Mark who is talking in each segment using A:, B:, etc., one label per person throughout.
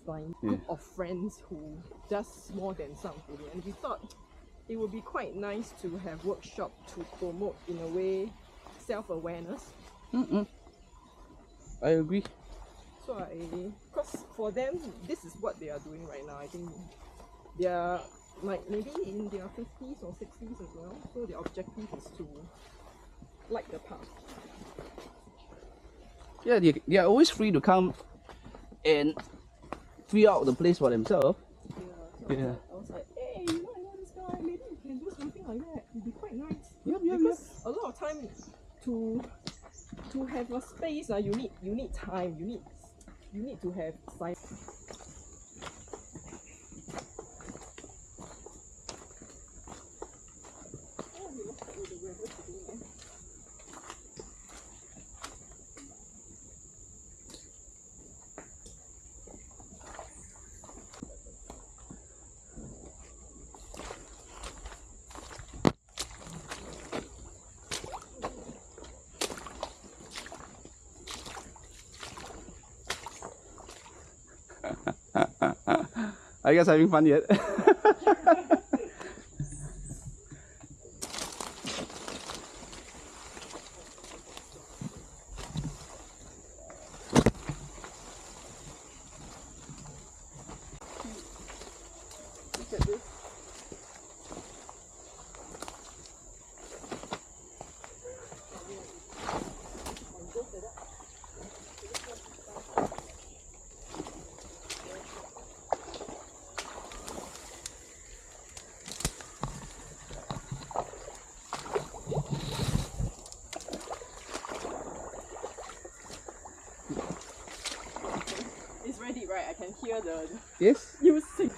A: like group of friends who does more than sound coding, and we thought it would be quite nice to have workshop to promote in a way self-awareness.
B: I agree.
A: So because for them, this is what they are doing right now. I think they are like maybe in their 50s or 60s as well. So their objective is to like the path.
B: Yeah, they are always free to come and free out the place for themselves.
A: Yeah. I was like, hey, you know this guy, maybe you can do something like that. It'd be quite nice. Because a lot of time to have a space, you need time. You need to have silence.
B: Are you guys having fun yet?
A: Look at this. It's ready, right? I can hear the
B: Yes.
A: you sing.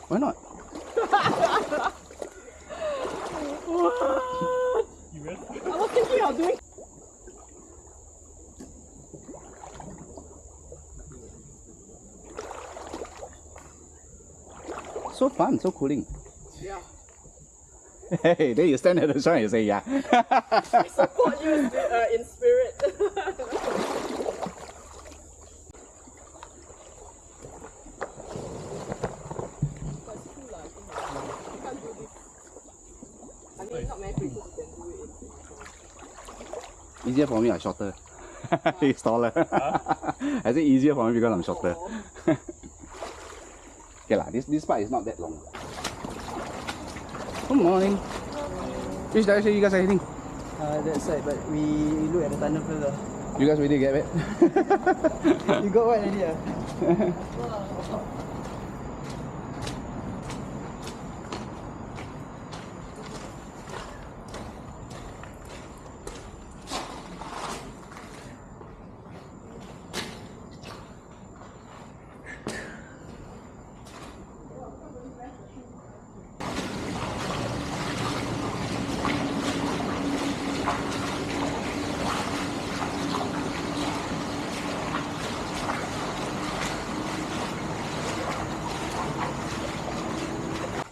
B: Why not?
A: I was thinking of doing.
B: So fun, so cooling.
A: Yeah.
B: Hey, then you stand at the shrine and say, yeah.
A: I support you in spirit. Not many places you can do it in Singapore.
B: Easier for me, I'm shorter. He's taller. I say easier for me because I'm shorter. Okay lah, this part is not that long. Good morning. Which direction you guys are heading?
C: That side, but we look at the tunnel first.
B: You guys ready to get wet?
C: You got what already?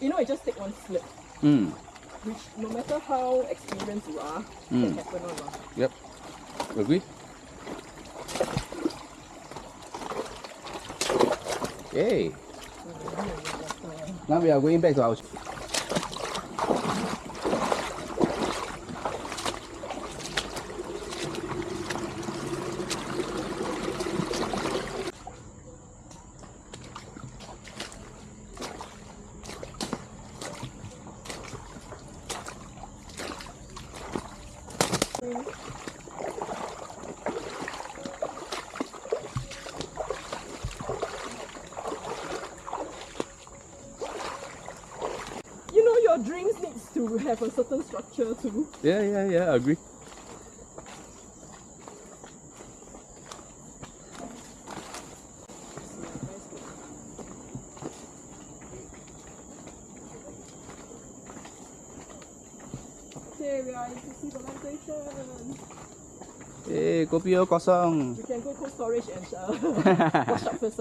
A: You know, it just take one slip. Which, no matter how experienced you are, can happen or not.
B: Yep. Agree? Yay! Now we are going back to our...
A: You know, your dreams needs to have a certain structure too.
B: Yeah, I agree.
A: Okay, we guys to see the plantation.
B: Eh, kopi kosong.
A: We can go cold storage and wash up first.